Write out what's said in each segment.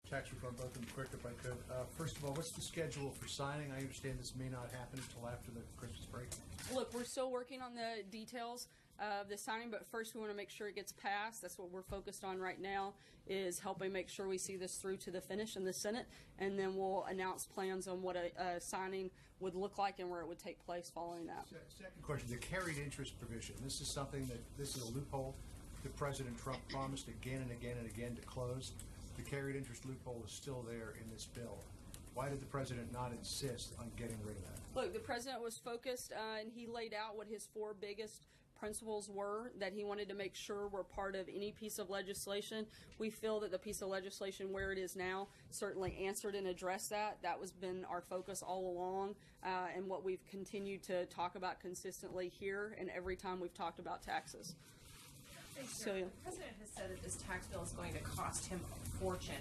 tax reform, both of them quick if I could. First of all, what's the schedule for signing? I understand this may not happen until after the Christmas break. Look, we're still working on the details of the signing, but first we want to make sure it gets passed. That's what we're focused on right now, is helping make sure we see this through to the finish in the Senate, and then we'll announce plans on what a signing would look like and where it would take place following that. Second question, the carried interest provision. This is something this is a loophole that President Trump promised again and again and again to close. The carried interest loophole is still there in this bill. Why did the president not insist on getting rid of that? Look, the president was focused and he laid out what his four biggest principles were that he wanted to make sure were part of any piece of legislation. We feel that the piece of legislation where it is now certainly answered and addressed that. That has been our focus all along, and what we've continued to talk about consistently here and every time we've talked about taxes. Celia. The president has said that this tax bill is going to cost him a fortune.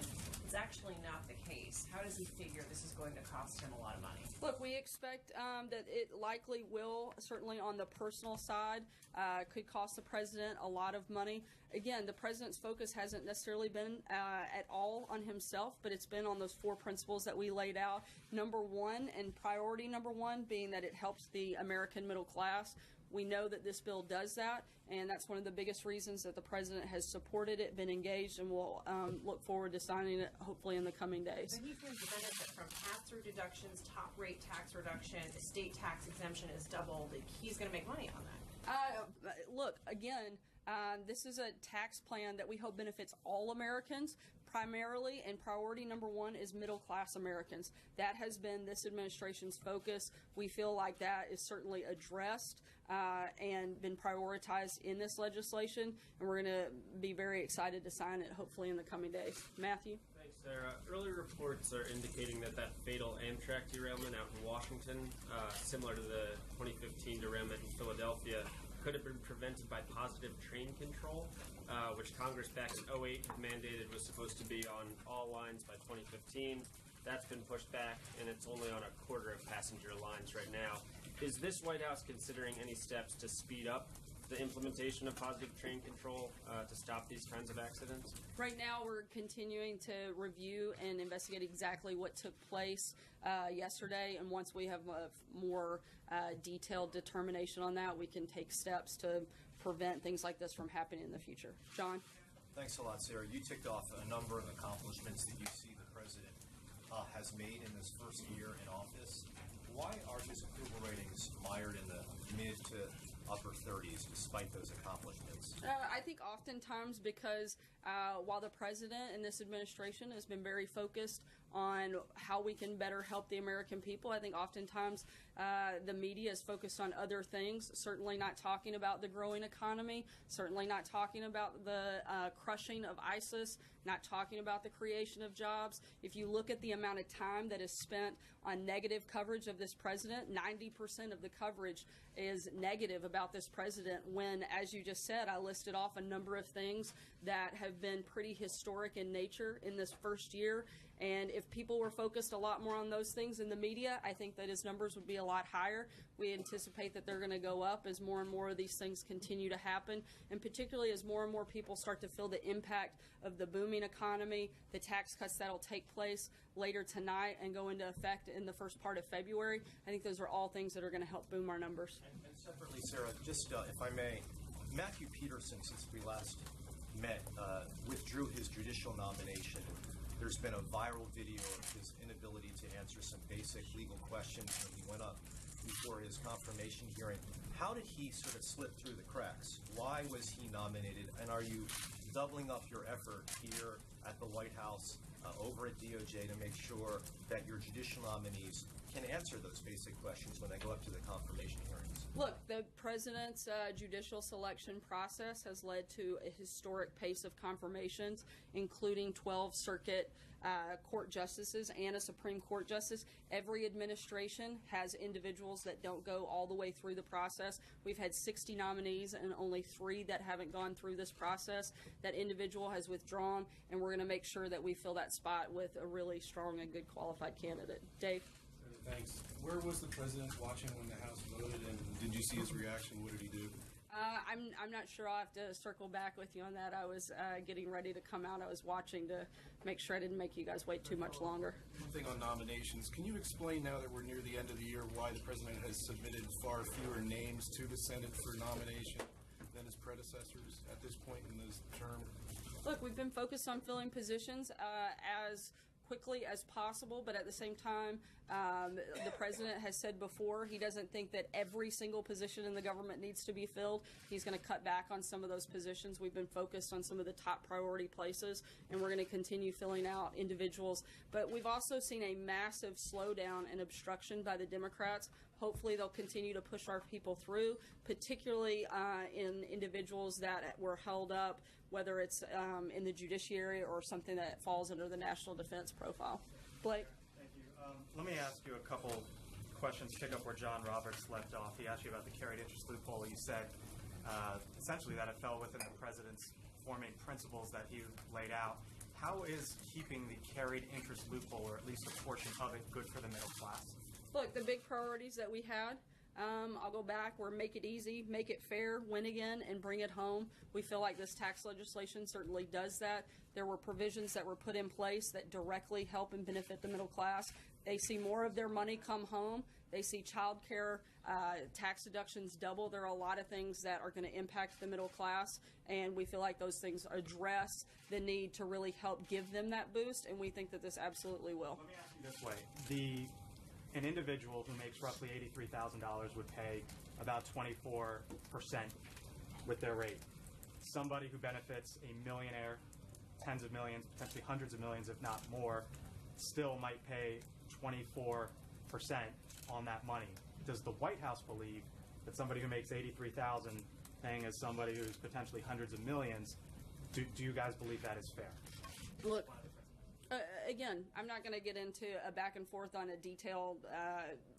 It's actually not the case. How does he figure this is going to cost him a lot of money? Look, we expect that it likely will, certainly on the personal side, could cost the president a lot of money. Again, the president's focus hasn't necessarily been at all on himself, but it's been on those four principles that we laid out. Number one, and priority number one, being that it helps the American middle class. We know that this bill does that, and that's one of the biggest reasons that the president has supported it, been engaged, and will look forward to signing it hopefully in the coming days. So he feels the benefit from pass-through deductions, top rate tax reduction, estate tax exemption is doubled. He's going to make money on that. Look, again, this is a tax plan that we hope benefits all Americans primarily, and priority number one is middle-class Americans. That has been this administration's focus. We feel like that is certainly addressed and been prioritized in this legislation, and we're going to be very excited to sign it hopefully in the coming days. Matthew? Thanks, Sarah. Early reports are indicating that fatal Amtrak derailment out in Washington, similar to the 2015 derailment in Philadelphia, could have been prevented by positive train control, which Congress back in 2008 had mandated was supposed to be on all lines by 2015. That's been pushed back, and it's only on a quarter of passenger lines right now. Is this White House considering any steps to speed up the implementation of positive train control to stop these kinds of accidents? Right now, we're continuing to review and investigate exactly what took place yesterday, and once we have a more detailed determination on that, we can take steps to prevent things like this from happening in the future. John? Thanks a lot, Sarah. You ticked off a number of accomplishments that you see the president has made in this first year in office. Why are his approval ratings mired in the mid to upper 30s despite those accomplishments? I think oftentimes because while the president and this administration has been very focused on how we can better help the American people, I think oftentimes the media is focused on other things, certainly not talking about the growing economy, certainly not talking about the crushing of ISIS, not talking about the creation of jobs. If you look at the amount of time that is spent on negative coverage of this president, 90% of the coverage is negative about this president when, as you just said, I listed off a number of things that have been pretty historic in nature in this first year. And if people were focused a lot more on those things in the media, I think that his numbers would be a lot higher. We anticipate that they're going to go up as more and more of these things continue to happen, and particularly as more and more people start to feel the impact of the booming economy, the tax cuts that will take place later tonight and go into effect in the first part of February. I think those are all things that are going to help boom our numbers. And separately, Sarah, just if I may, Matthew Peterson, since we last met, withdrew his judicial nomination. There's been a viral video of his inability to answer some basic legal questions when he went up before his confirmation hearing. How did he sort of slip through the cracks? Why was he nominated? And are you doubling up your effort here at the White House, over at DOJ, to make sure that your judicial nominees can answer those basic questions when they go up to the confirmation hearings? Look, the president's judicial selection process has led to a historic pace of confirmations, including 12 circuit court justices and a Supreme Court justice. Every administration has individuals that don't go all the way through the process. We've had 60 nominees and only 3 that haven't gone through this process. That individual has withdrawn, and we're going to make sure that we fill that spot with a really strong and good qualified candidate. Dave? Thanks. Where was the president watching when the House voted, and did you see his reaction? What did he do? I'm not sure. I'll have to circle back with you on that. I was getting ready to come out. I was watching to make sure I didn't make you guys wait too much longer. One thing on nominations, can you explain now that we're near the end of the year why the president has submitted far fewer names to the Senate for nomination than his predecessors at this point in this term? Look, we've been focused on filling positions as quickly as possible, but at the same time, the president has said before he doesn't think that every single position in the government needs to be filled. He's going to cut back on some of those positions. We've been focused on some of the top priority places, and we're going to continue filling out individuals. But we've also seen a massive slowdown and obstruction by the Democrats. Hopefully they'll continue to push our people through, particularly in individuals that were held up, whether it's in the judiciary or something that falls under the national defense profile. Blake? Thank you. Let me ask you a couple questions, pick up where John Roberts left off. He asked you about the carried interest loophole. You said essentially that it fell within the president's forming principles that he laid out. How is keeping the carried interest loophole, or at least a portion of it, good for the middle class? Look, the big priorities that we had, I'll go back, were make it easy, make it fair, win again, and bring it home. We feel like this tax legislation certainly does that. There were provisions that were put in place that directly help and benefit the middle class. They see more of their money come home. They see child care tax deductions double. There are a lot of things that are going to impact the middle class, and we feel like those things address the need to really help give them that boost, and we think that this absolutely will. Let me ask you this way. An individual who makes roughly $83,000 would pay about 24% with their rate. Somebody who benefits a millionaire, tens of millions, potentially hundreds of millions, if not more, still might pay 24% on that money. Does the White House believe that somebody who makes $83,000 paying as somebody who's potentially hundreds of millions, do you guys believe that is fair? Look, again, I'm not going to get into a back and forth on a detailed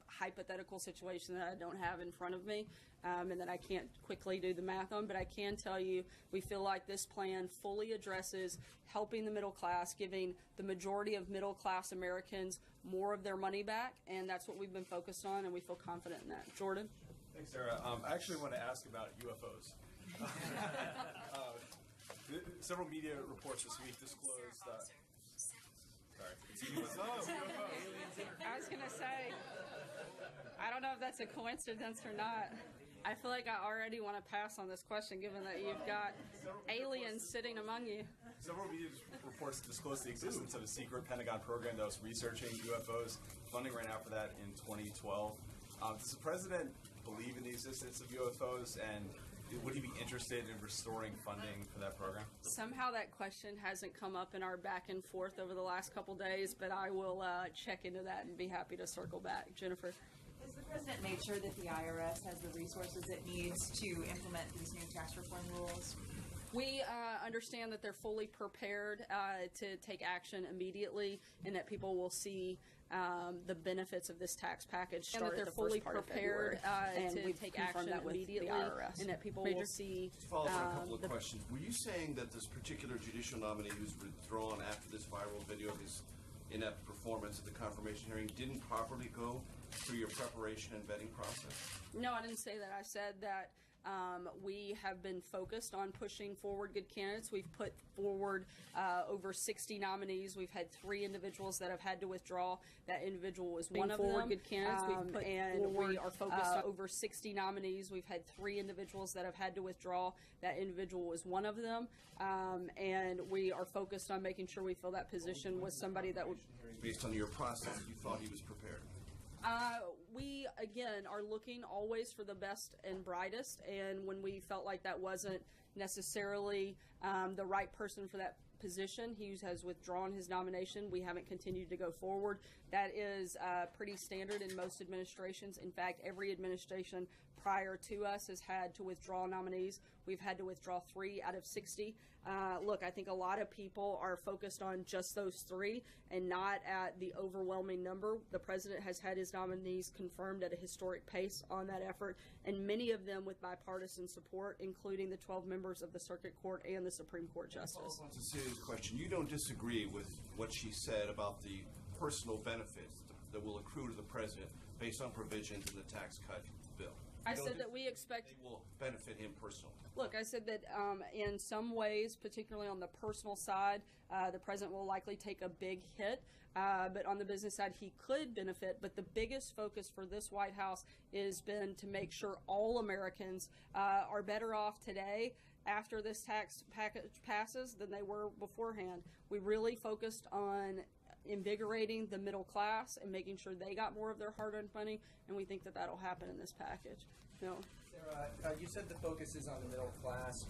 hypothetical situation that I don't have in front of me and that I can't quickly do the math on, but I can tell you we feel like this plan fully addresses helping the middle class, giving the majority of middle class Americans more of their money back, and that's what we've been focused on, and we feel confident in that. Jordan? Thanks, Sarah. I actually want to ask about UFOs. Several media reports this week disclosed that. I was going to say, I don't know if that's a coincidence or not. I feel like I already want to pass on this question, given that you've got aliens sitting among you. Several media reports disclosed the existence of a secret Pentagon program that was researching UFOs. Funding ran out for that in 2012. Does the president believe in the existence of UFOs, and would he be interested in restoring funding for that program? Somehow that question hasn't come up in our back and forth over the last couple days, but I will check into that and be happy to circle back. Jennifer? Has the president made sure that the IRS has the resources it needs to implement these new tax reform rules? We understand that they're fully prepared to take action immediately, and that people will see the benefits of this tax package start and that they're fully prepared to take action immediately, and that people will see. To follow up on a couple of questions, were you saying that this particular judicial nominee who's withdrawn after this viral video of his inept performance at the confirmation hearing didn't properly go through your preparation and vetting process? No, I didn't say that. I said that we have been focused on pushing forward good candidates. We've put forward over 60 nominees. We've had 3 individuals that have had to withdraw. That individual was one of them. Good candidates. We've put and we are focused on over 60 nominees. We've had 3 individuals that have had to withdraw. That individual was one of them. And we are focused on making sure we fill that position with somebody that would. Based on your process, you thought he was prepared? We, again, are looking always for the best and brightest, and when we felt like that wasn't necessarily the right person for that position, he has withdrawn his nomination. We haven't continued to go forward. That is pretty standard in most administrations. In fact, every administration prior to us has had to withdraw nominees. We've had to withdraw 3 out of 60. Look, I think a lot of people are focused on just those 3 and not at the overwhelming number. The president has had his nominees confirmed at a historic pace on that effort, and many of them with bipartisan support, including the 12 members of the Circuit Court and the Supreme Court Justice. It's a serious question. You don't disagree with what she said about the personal benefits that will accrue to the president based on provisions in the tax cut bill? I said that we expect they will benefit him personally. Look, I said that in some ways, particularly on the personal side, the president will likely take a big hit. But on the business side, he could benefit. But the biggest focus for this White House has been to make sure all Americans are better off today after this tax package passes than they were beforehand. We really focused on invigorating the middle class and making sure they got more of their hard-earned money, and we think that that'll happen in this package. Sarah, you said the focus is on the middle class.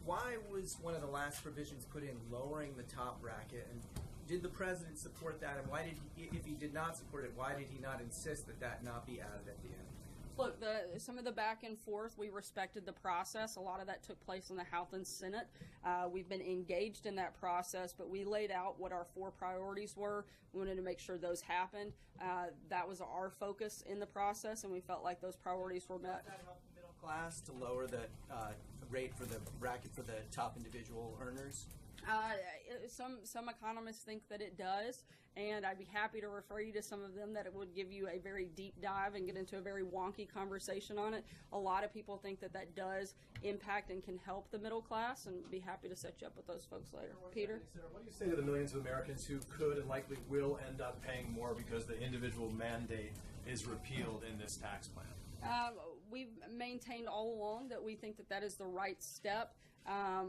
Why was one of the last provisions put in lowering the top bracket, and did the president support that? And why did he, if he did not support it, why did he not insist that that not be added at the end? Look, some of the back and forth, we respected the process. A lot of that took place in the House and Senate. We've been engaged in that process, but we laid out what our 4 priorities were. We wanted to make sure those happened. That was our focus in the process, and we felt like those priorities were met. Does that help the middle class to lower the rate for the bracket for the top individual earners? Some economists think that it does, and I'd be happy to refer you to some of them that it would give you a very deep dive and get into a very wonky conversation on it. A lot of people think that that does impact and can help the middle class, and be happy to set you up with those folks later. Peter? Sarah, what do you say to the millions of Americans who could and likely will end up paying more because the individual mandate is repealed in this tax plan? We've maintained all along that we think that that is the right step.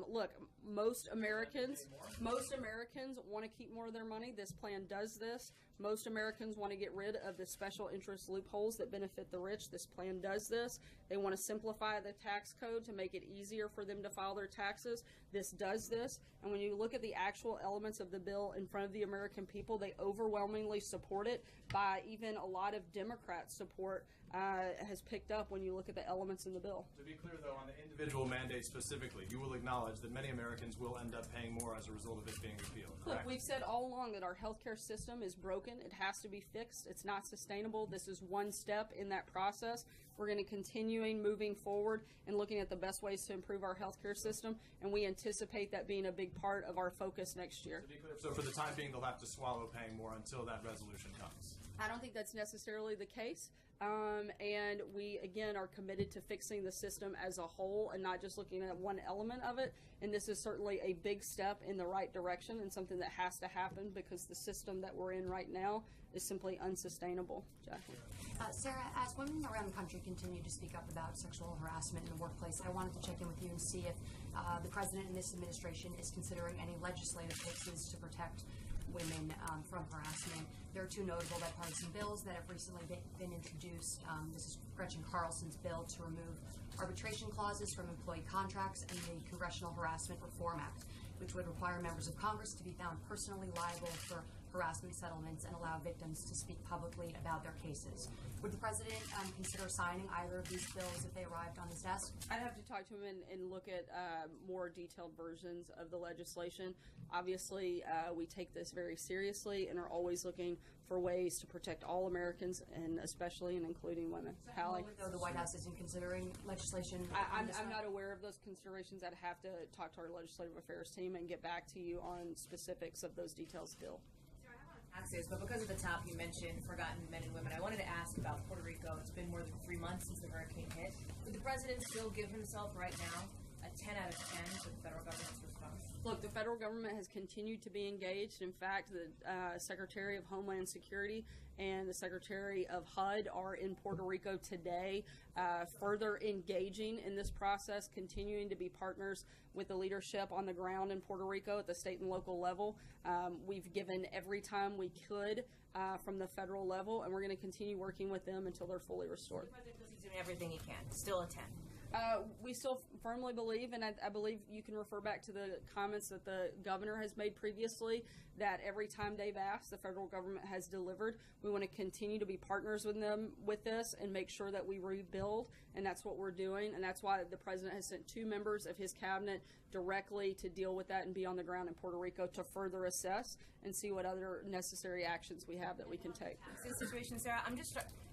Look, most Americans want to keep more of their money. This plan does this. Most Americans want to get rid of the special interest loopholes that benefit the rich. This plan does this. They want to simplify the tax code to make it easier for them to file their taxes. This does this. And when you look at the actual elements of the bill in front of the American people, they overwhelmingly support it. By even a lot of Democrats' support has picked up when you look at the elements in the bill. To be clear, though, on the individual mandate specifically, you will acknowledge that many Americans will end up paying more as a result of it being repealed, correct? Look, we've said all along that our healthcare system is broken. It has to be fixed. It's not sustainable. This is one step in that process. We're going to continue moving forward and looking at the best ways to improve our healthcare system, and we anticipate that being a big part of our focus next year. To be clear, so for the time being, they'll have to swallow paying more until that resolution comes. I don't think that's necessarily the case. And we, again, are committed to fixing the system as a whole and not just looking at one element of it. And this is certainly a big step in the right direction and something that has to happen because the system that we're in right now is simply unsustainable. Jackie? Sarah, as women around the country continue to speak up about sexual harassment in the workplace, I wanted to check in with you and see if the president and this administration is considering any legislative fixes to protect women from harassment. There are 2 notable bipartisan bills that have recently been introduced. This is Gretchen Carlson's bill to remove arbitration clauses from employee contracts and the Congressional Harassment Reform Act, which would require members of Congress to be found personally liable for harassment settlements and allow victims to speak publicly about their cases. Would the president consider signing either of these bills if they arrived on his desk? I'd have to talk to him and look at more detailed versions of the legislation. Obviously, we take this very seriously and are always looking for ways to protect all Americans, and especially and including women. Hallie? Though the White House isn't considering legislation. I'm not aware of those considerations. I'd have to talk to our legislative affairs team and get back to you on specifics of those details, Bill. Taxes, but because of the top, you mentioned forgotten men and women. I wanted to ask about Puerto Rico. It's been more than 3 months since the hurricane hit. Would the president still give himself right now a 10 out of 10 for the federal government's response? Look, the federal government has continued to be engaged. In fact, the Secretary of Homeland Security and the Secretary of HUD are in Puerto Rico today, further engaging in this process, continuing to be partners with the leadership on the ground in Puerto Rico at the state and local level. We've given every time we could from the federal level, and we're going to continue working with them until they're fully restored. The president feels he's doing everything he can. Still a 10. We still firmly believe, and I believe you can refer back to the comments that the governor has made previously, that every time they've asked, the federal government has delivered. We want to continue to be partners with them with this and make sure that we rebuild, and that's what we're doing. And that's why the president has sent 2 members of his cabinet directly to deal with that and be on the ground in Puerto Rico to further assess and see what other necessary actions we have that we can take. This situation, Sarah,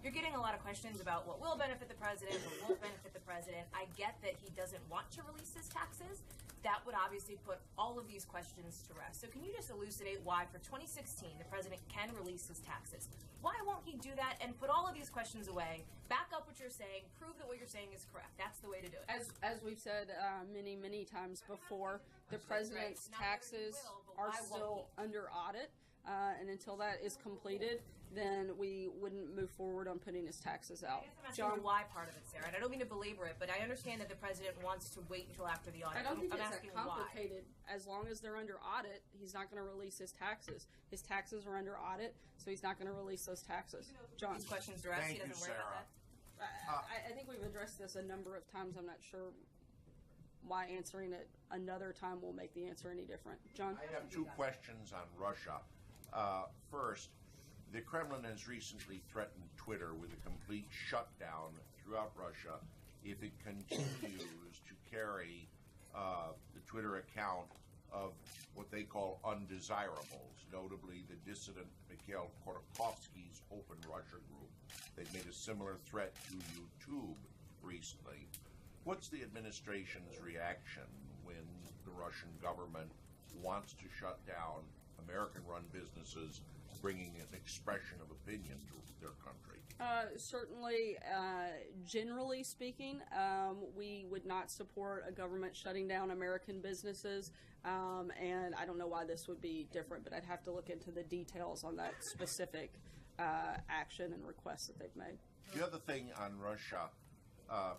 you're getting a lot of questions about what will benefit the president, what won't benefit the president. I get that he doesn't want to release his taxes, that would obviously put all of these questions to rest. So can you just elucidate why for 2016 the president can release his taxes? Why won't he do that and put all of these questions away, back up what you're saying, prove that what you're saying is correct? That's the way to do it. As we've said many times before, the president's taxes are still under audit, and until that is completed, then we wouldn't move forward on putting his taxes out. I guess I'm asking the why part of it, Sarah, and I don't mean to belabor it, but I understand that the president wants to wait until after the audit. I don't think I'm it's asking that complicated. As long as they're under audit, he's not going to release his taxes. His taxes are under audit, so he's not going to release those taxes. John, these questions are asked. He doesn't worry about that. I think we've addressed this a number of times. I'm not sure why answering it another time will make the answer any different. John? I have two questions on Russia. First, the Kremlin has recently threatened Twitter with a complete shutdown throughout Russia if it continues to carry the Twitter account of what they call undesirables, notably the dissident Mikhail Khodorkovsky's Open Russia group. They've made a similar threat to YouTube recently. What's the administration's reaction when the Russian government wants to shut down American-run businesses bringing an expression of opinion to their country? Certainly, generally speaking, we would not support a government shutting down American businesses, and I don't know why this would be different, but I'd have to look into the details on that specific action and request that they've made. The other thing on Russia,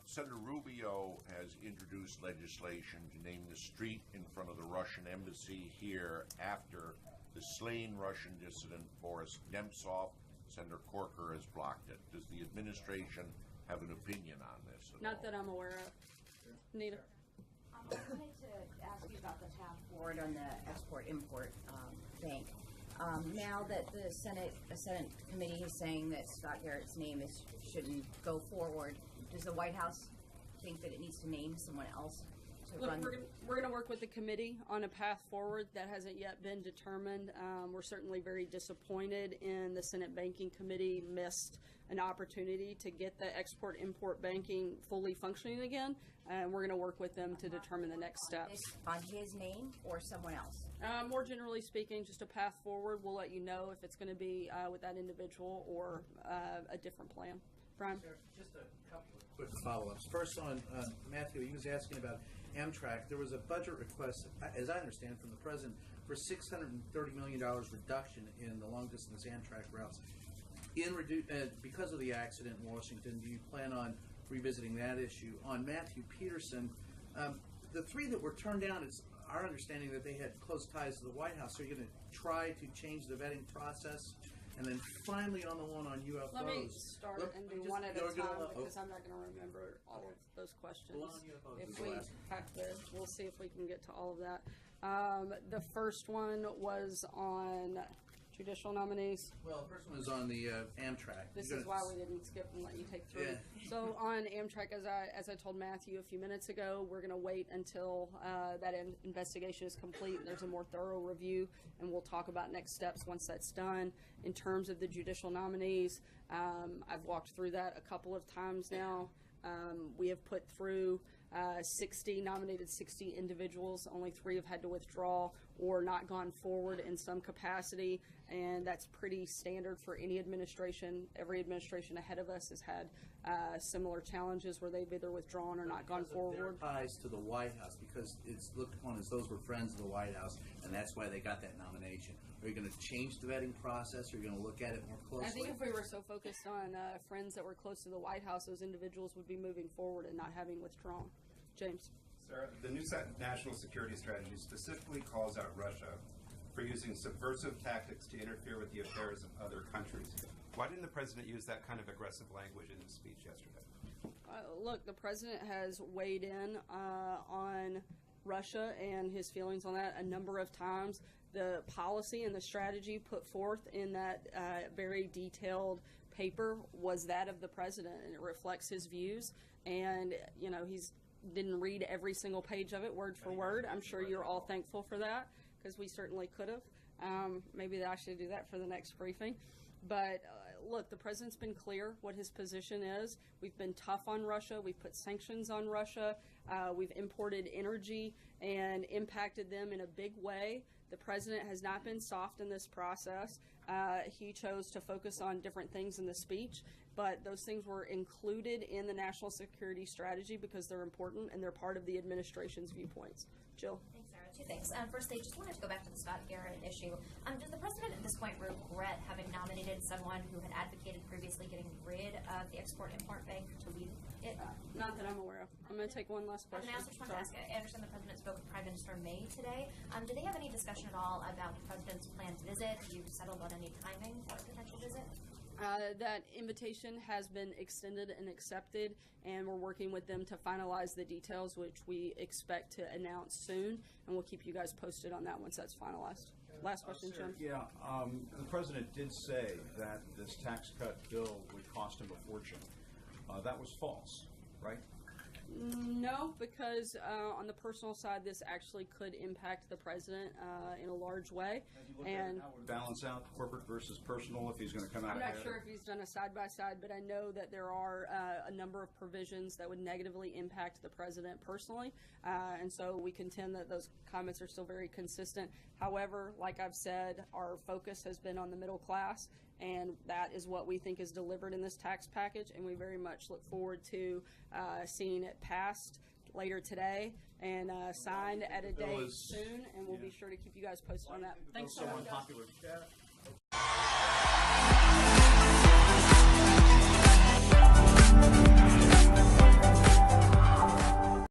Senator Rubio has introduced legislation to name the street in front of the Russian embassy here after the slain Russian dissident Boris Nemtsov. Senator Corker has blocked it. Does the administration have an opinion on this? Not that I'm aware of. Nita? I wanted to ask you about the path forward on the Export-Import Bank. Now that the Senate committee is saying that Scott Garrett's name shouldn't go forward, does the White House think that it needs to name someone else to Look, run? we're going to work with the committee on a path forward. That hasn't yet been determined. We're certainly very disappointed in the Senate Banking Committee missed an opportunity to get the export-import banking fully functioning again, and we're going to work with them to determine the next steps. On his name or someone else? More generally speaking, just a path forward. We'll let you know if it's going to be with that individual or a different plan. Brian? Just a couple of quick follow-ups. First on Matthew, he was asking about Amtrak. There was a budget request, as I understand, from the president for $630 million reduction in the long-distance Amtrak routes. Because of the accident in Washington, do you plan on revisiting that issue? On Matthew Peterson, the three that were turned down, it's our understanding that they had close ties to the White House. So you're going to try to change the vetting process? And then finally on the one on UFOs. Let me start and do one at a time because I'm not going to remember all of those questions. If we have to, we'll see if we can get to all of that. The first one was on judicial nominees. Well, the first one is on the Amtrak. This is why we didn't skip and let you take three. Yeah. So on Amtrak, as I told Matthew a few minutes ago, we're going to wait until that investigation is complete and there's a more thorough review, and we'll talk about next steps once that's done. In terms of the judicial nominees, I've walked through that a couple of times now. We have put through nominated 60 individuals. Only 3 have had to withdraw or not gone forward in some capacity, and that's pretty standard for any administration. Every administration ahead of us has had similar challenges where they've either withdrawn or not gone forward. Their ties to the White House, because it's looked upon as those were friends of the White House, and that's why they got that nomination. Are you going to change the vetting process? Are you going to look at it more closely? I think if we were so focused on friends that were close to the White House, those individuals would be moving forward and not having withdrawn. James. Sarah, the new national security strategy specifically calls out Russia for using subversive tactics to interfere with the affairs of other countries. Why didn't the president use that kind of aggressive language in his speech yesterday? Look, the president has weighed in on Russia and his feelings on that a number of times. The policy and the strategy put forth in that very detailed paper was that of the president, and it reflects his views. And, you know, he's didn't read every single page of it word for word. I'm sure you're all thankful for that because we certainly could have. Maybe I should do that for the next briefing. But look, the president's been clear what his position is. We've been tough on Russia. We've put sanctions on Russia. We've imported energy and impacted them in a big way. The president has not been soft in this process. He chose to focus on different things in the speech, but those things were included in the national security strategy because they're important and they're part of the administration's viewpoints. Jill? Thanks, Sarah. Two things. Firstly, just wanted to go back to the Scott Garrett issue. Does the president at this point regret having nominated someone who had advocated previously getting rid of the Export-Import Bank to lead it? Not that I'm aware of. I'm going to take one last question. And I also just wanted to ask, I understand the president spoke with Prime Minister May today. Did they have any discussion at all about the president's planned visit? Have you settled on any timing for a potential visit? That invitation has been extended and accepted, and we're working with them to finalize the details, which we expect to announce soon, and we'll keep you guys posted on that once that's finalized. Last question, Jim. Yeah, the president did say that this tax cut bill would cost him a fortune. That was false, right? No, because on the personal side, this actually could impact the president in a large way. And how would balance out corporate versus personal if he's going to come out I'm ahead? not sure if he's done a side-by-side, but I know that there are a number of provisions that would negatively impact the president personally, and so we contend that those comments are still very consistent. However, like I've said, our focus has been on the middle class, and that is what we think is delivered in this tax package, and we very much look forward to seeing it passed later today and signed at a date soon, and we'll be sure to keep you guys posted on that. Thanks so much. Unpopular.